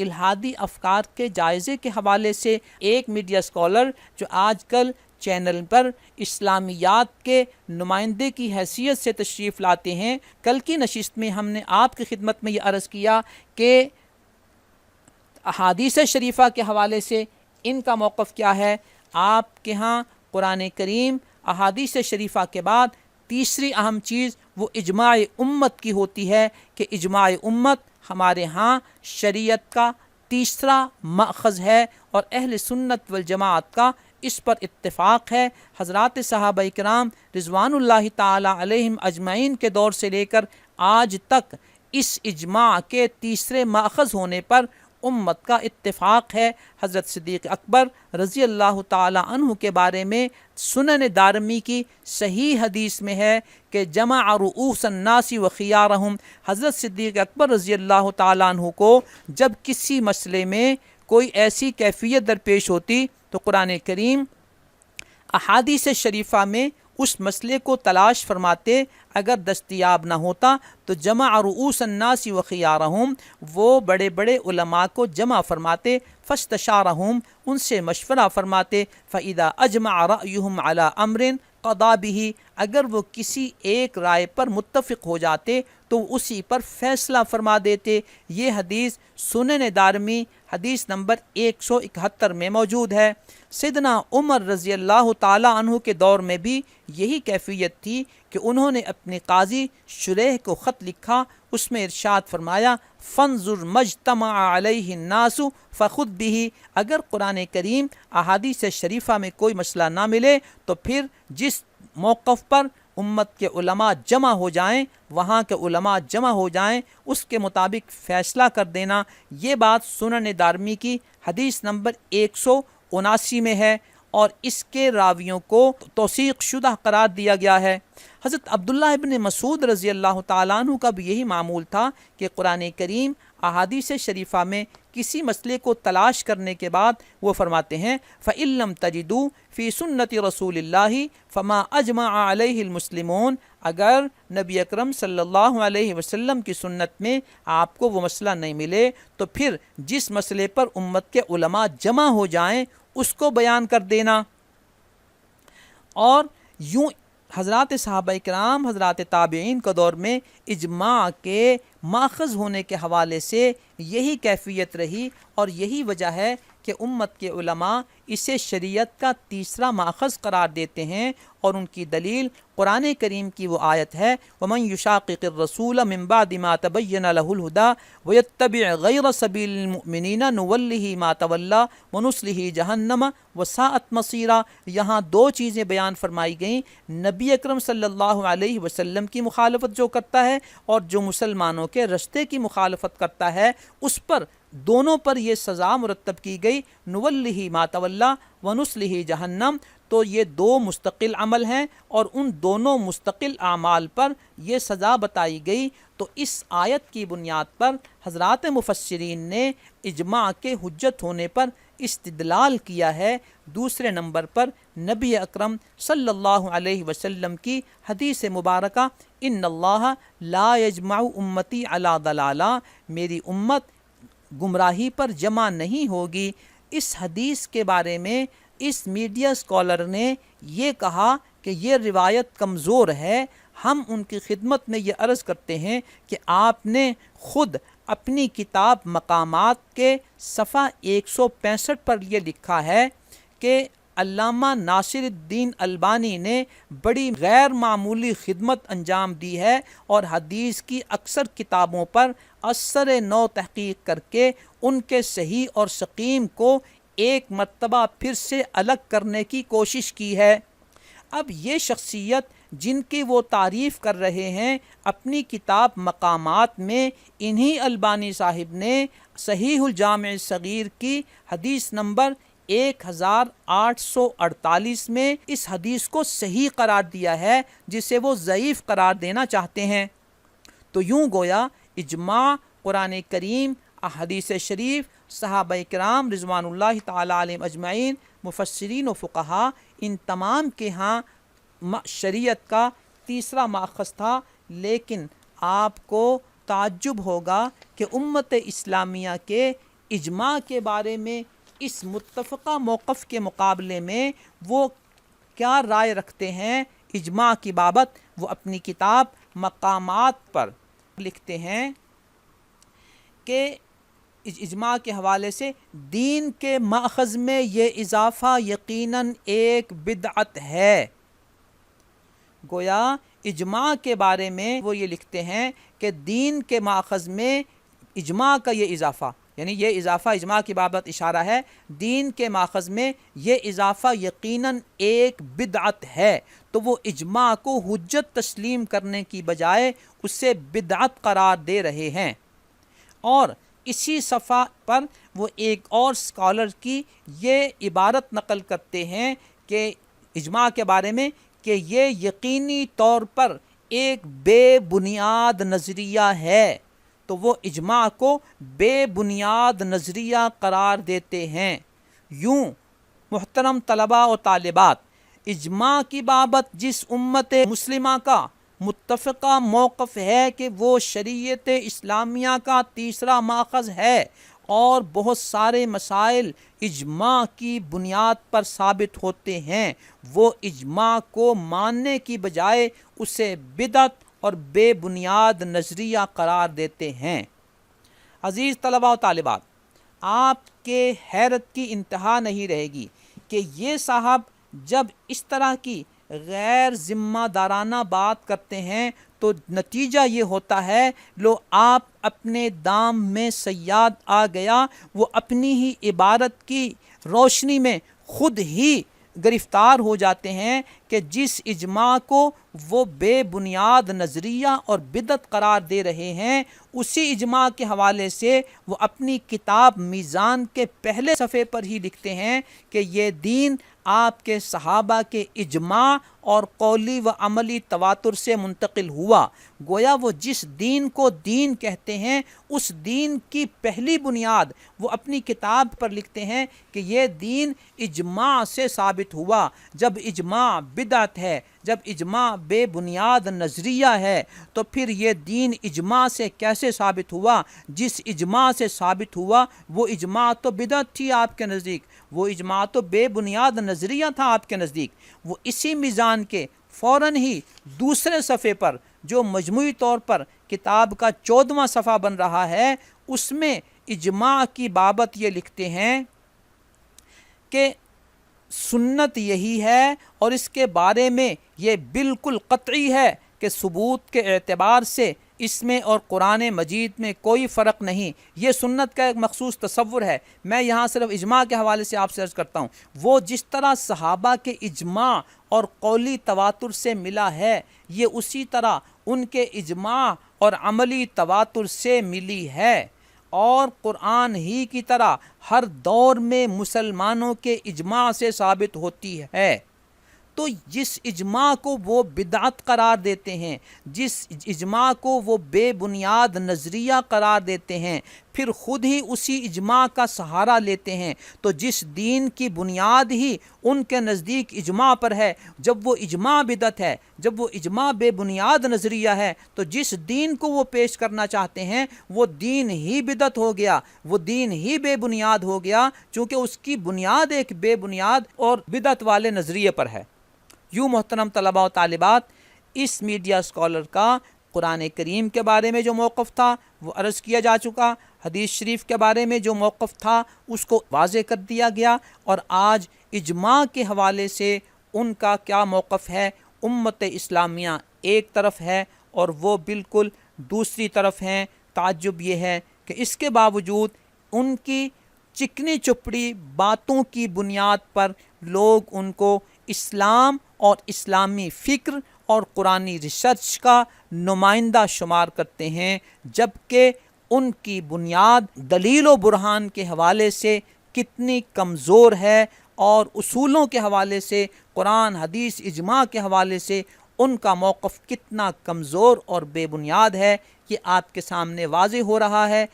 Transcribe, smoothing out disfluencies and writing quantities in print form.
الہادی افکار کے جائزے کے حوالے سے ایک میڈیا اسکالر جو آج کل چینل پر اسلامیات کے نمائندے کی حیثیت سے تشریف لاتے ہیں، کل کی نشست میں ہم نے آپ کی خدمت میں یہ عرض کیا کہ احادیث شریفہ کے حوالے سے ان کا موقف کیا ہے۔ آپ کے ہاں قرآن کریم احادیث شریفہ کے بعد تیسری اہم چیز وہ اجماع امت کی ہوتی ہے کہ اجماع امت ہمارے ہاں شریعت کا تیسرا مأخذ ہے اور اہل سنت والجماعت کا اس پر اتفاق ہے۔ حضرات صحابہ کرام رضوان اللہ تعالی علیہم اجمعین کے دور سے لے کر آج تک اس اجماع کے تیسرے مأخذ ہونے پر امت کا اتفاق ہے۔ حضرت صدیق اکبر رضی اللہ تعالی عنہ کے بارے میں سنن دارمی کی صحیح حدیث میں ہے کہ جمع رؤوس الناس وخیارہم، حضرت صدیق اکبر رضی اللہ تعالی عنہ کو جب کسی مسئلے میں کوئی ایسی کیفیت درپیش ہوتی تو قرآن کریم احادیث شریفہ میں اس مسئلے کو تلاش فرماتے، اگر دستیاب نہ ہوتا تو جمع رؤوس الناس وخیارہم، وہ بڑے بڑے علماء کو جمع فرماتے، فاستشارہم، ان سے مشورہ فرماتے، فاذا اجمع رأیہم علی امر قضا بہ، اگر وہ کسی ایک رائے پر متفق ہو جاتے تو اسی پر فیصلہ فرما دیتے۔ یہ حدیث سنن دارمی حدیث نمبر 171 میں موجود ہے۔ سیدنا عمر رضی اللہ تعالی عنہ کے دور میں بھی یہی کیفیت تھی کہ انہوں نے اپنے قاضی شریح کو خط لکھا، اس میں ارشاد فرمایا فانظر مجتمع علیہ الناس فخذ بہ، اگر قرآن کریم احادیث شریفہ میں کوئی مسئلہ نہ ملے تو پھر جس موقف پر امت کے علماء جمع ہو جائیں، وہاں کے علماء جمع ہو جائیں، اس کے مطابق فیصلہ کر دینا۔ یہ بات سنن دارمی کی حدیث نمبر 179 میں ہے اور اس کے راویوں کو توثیق شدہ قرار دیا گیا ہے۔ حضرت عبداللہ ابن مسعود رضی اللہ تعالیٰ عنہ کا بھی یہی معمول تھا کہ قرآن کریم احادیث شریفہ میں کسی مسئلے کو تلاش کرنے کے بعد وہ فرماتے ہیں فَإِن لَّمْ تَجِدُوا فِي سُنَّةِ رَسُولِ اللَّهِ فَمَا أَجْمَعَ عَلَيْهِ الْمُسْلِمُونَ، اگر نبی اکرم صلی اللہ علیہ وسلم کی سنت میں آپ کو وہ مسئلہ نہیں ملے تو پھر جس مسئلے پر امت کے علماء جمع ہو جائیں اس کو بیان کر دینا۔ اور یوں حضرات صحابہ کرام، حضرات تابعین کے دور میں اجماع کے ماخذ ہونے کے حوالے سے یہی کیفیت رہی، اور یہی وجہ ہے کہ امت کے علماء اسے شریعت کا تیسرا ماخذ قرار دیتے ہیں، اور ان کی دلیل قرآن کریم کی وہ آیت ہے وَمَن يُشَاقِقِ الرَّسُولَ مِن بَعْدِ مَا تَبَيَّنَ لَهُ الْهُدَى وَيَتَّبِعْ غَيْرَ سَبِيلِ الْمُؤْمِنِينَ نُوَلِّهِ مَا تَوَلَّى وَنُصْلِهِ جَهَنَّمَ وَسَاءَتْ مَصِيرًا۔ یہاں دو چیزیں بیان فرمائی گئیں، نبی اکرم صلی اللہ علیہ وسلم کی مخالفت جو کرتا ہے اور جو مسلمانوں کے رستے کی مخالفت کرتا ہے، اس پر دونوں پر یہ سزا مرتب کی گئی، نُوَلِّهِ مَا تَوَلَّى وَنُصْلِهِ جَهَنَّمَ۔ تو یہ دو مستقل عمل ہیں اور ان دونوں مستقل اعمال پر یہ سزا بتائی گئی۔ تو اس آیت کی بنیاد پر حضرات مفسرین نے اجماع کے حجت ہونے پر استدلال کیا ہے۔ دوسرے نمبر پر نبی اکرم صلی اللہ علیہ وسلم کی حدیث مبارکہ ان اللہ لا یجمع امتی علی ضلالہ، میری امت گمراہی پر جمع نہیں ہوگی، اس حدیث کے بارے میں اس میڈیا اسکالر نے یہ کہا کہ یہ روایت کمزور ہے۔ ہم ان کی خدمت میں یہ عرض کرتے ہیں کہ آپ نے خود اپنی کتاب مقامات کے صفحہ 165 پر یہ لکھا ہے کہ علامہ ناصر الدین البانی نے بڑی غیر معمولی خدمت انجام دی ہے اور حدیث کی اکثر کتابوں پر اثر نو تحقیق کر کے ان کے صحیح اور سقیم کو ایک مرتبہ پھر سے الگ کرنے کی کوشش کی ہے۔ اب یہ شخصیت جن کی وہ تعریف کر رہے ہیں، اپنی کتاب مقامات میں انہی البانی صاحب نے صحیح الجامع الصغیر کی حدیث نمبر 1848 میں اس حدیث کو صحیح قرار دیا ہے جسے وہ ضعیف قرار دینا چاہتے ہیں۔ تو یوں گویا اجماع، قرآن کریم، احادیث شریف، صحابہ کرام رضوان اللہ تعالی علیہم اجمعین، مفسرین و فقہا، ان تمام کے ہاں شریعت کا تیسرا ماخذ تھا۔ لیکن آپ کو تعجب ہوگا کہ امت اسلامیہ کے اجماع کے بارے میں اس متفقہ موقف کے مقابلے میں وہ کیا رائے رکھتے ہیں اجماع کی بابت، وہ اپنی کتاب مقامات پر لکھتے ہیں کہ اجماع کے حوالے سے دین کے ماخذ میں یہ اضافہ یقیناً ایک بدعت ہے۔ گویا اجماع کے بارے میں وہ یہ لکھتے ہیں کہ دین کے ماخذ میں اجماع کا یہ اضافہ، یعنی یہ اضافہ اجماع کی بابت اشارہ ہے، دین کے ماخذ میں یہ اضافہ یقیناً ایک بدعت ہے، تو وہ اجماع کو حجت تسلیم کرنے کی بجائے اسے بدعت قرار دے رہے ہیں۔ اور اسی صفحہ پر وہ ایک اور اسکالر کی یہ عبارت نقل کرتے ہیں کہ اجماع کے بارے میں کہ یہ یقینی طور پر ایک بے بنیاد نظریہ ہے، تو وہ اجماع کو بے بنیاد نظریہ قرار دیتے ہیں۔ یوں محترم طلباء و طالبات، اجماع کی بابت جس امت مسلمہ کا متفقہ موقف ہے کہ وہ شریعت اسلامیہ کا تیسرا ماخذ ہے اور بہت سارے مسائل اجماع کی بنیاد پر ثابت ہوتے ہیں، وہ اجماع کو ماننے کی بجائے اسے بدعت اور بے بنیاد نظریہ قرار دیتے ہیں۔ عزیز طلباء و طالبات، آپ کے حیرت کی انتہا نہیں رہے گی کہ یہ صاحب جب اس طرح کی غیر ذمہ دارانہ بات کرتے ہیں تو نتیجہ یہ ہوتا ہے لو آپ اپنے دام میں صیاد آ گیا، وہ اپنی ہی عبارت کی روشنی میں خود ہی گرفتار ہو جاتے ہیں کہ جس اجماع کو وہ بے بنیاد نظریہ اور بدعت قرار دے رہے ہیں، اسی اجماع کے حوالے سے وہ اپنی کتاب میزان کے پہلے صفحے پر ہی لکھتے ہیں کہ یہ دین آپ کے صحابہ کے اجماع اور قولی و عملی تواتر سے منتقل ہوا۔ گویا وہ جس دین کو دین کہتے ہیں اس دین کی پہلی بنیاد وہ اپنی کتاب پر لکھتے ہیں کہ یہ دین اجماع سے ثابت ہوا۔ جب اجماع بدعت ہے، جب اجماع بے بنیاد نظریہ ہے، تو پھر یہ دین اجماع سے کیسے ثابت ہوا؟ جس اجماع سے ثابت ہوا وہ اجماع تو بدعت تھی آپ کے نزدیک، وہ اجماع تو بے بنیاد نظریہ تھا آپ کے نزدیک۔ وہ اسی میزان کے فوراً ہی دوسرے صفحے پر جو مجموعی طور پر کتاب کا 14واں صفحہ بن رہا ہے، اس میں اجماع کی بابت یہ لکھتے ہیں کہ سنت یہی ہے اور اس کے بارے میں یہ بالکل قطعی ہے کہ ثبوت کے اعتبار سے اس میں اور قرآن مجید میں کوئی فرق نہیں۔ یہ سنت کا ایک مخصوص تصور ہے۔ میں یہاں صرف اجماع کے حوالے سے آپ سے عرض کرتا ہوں، وہ جس طرح صحابہ کے اجماع اور قولی تواتر سے ملا ہے، یہ اسی طرح ان کے اجماع اور عملی تواتر سے ملی ہے، اور قرآن ہی کی طرح ہر دور میں مسلمانوں کے اجماع سے ثابت ہوتی ہے۔ تو جس اجماع کو وہ بدعت قرار دیتے ہیں، جس اجماع کو وہ بے بنیاد نظریہ قرار دیتے ہیں، پھر خود ہی اسی اجماع کا سہارا لیتے ہیں، تو جس دین کی بنیاد ہی ان کے نزدیک اجماع پر ہے، جب وہ اجماع بدعت ہے، جب وہ اجماع بے بنیاد نظریہ ہے، تو جس دین کو وہ پیش کرنا چاہتے ہیں وہ دین ہی بدعت ہو گیا، وہ دین ہی بے بنیاد ہو گیا، چونکہ اس کی بنیاد ایک بے بنیاد اور بدعت والے نظریے پر ہے۔ یوں محترم طلباء و طالبات، اس میڈیا اسکالر کا قرآن کریم کے بارے میں جو موقف تھا وہ عرض کیا جا چکا، حدیث شریف کے بارے میں جو موقف تھا اس کو واضح کر دیا گیا، اور آج اجماع کے حوالے سے ان کا کیا موقف ہے۔ امت اسلامیہ ایک طرف ہے اور وہ بالکل دوسری طرف ہیں۔ تعجب یہ ہے کہ اس کے باوجود ان کی چکنی چپڑی باتوں کی بنیاد پر لوگ ان کو اسلام اور اسلامی فکر اور قرآنی ریسرچ کا نمائندہ شمار کرتے ہیں، جبکہ ان کی بنیاد دلیل و برہان کے حوالے سے کتنی کمزور ہے، اور اصولوں کے حوالے سے، قرآن حدیث اجماع کے حوالے سے ان کا موقف کتنا کمزور اور بے بنیاد ہے، یہ آپ کے سامنے واضح ہو رہا ہے۔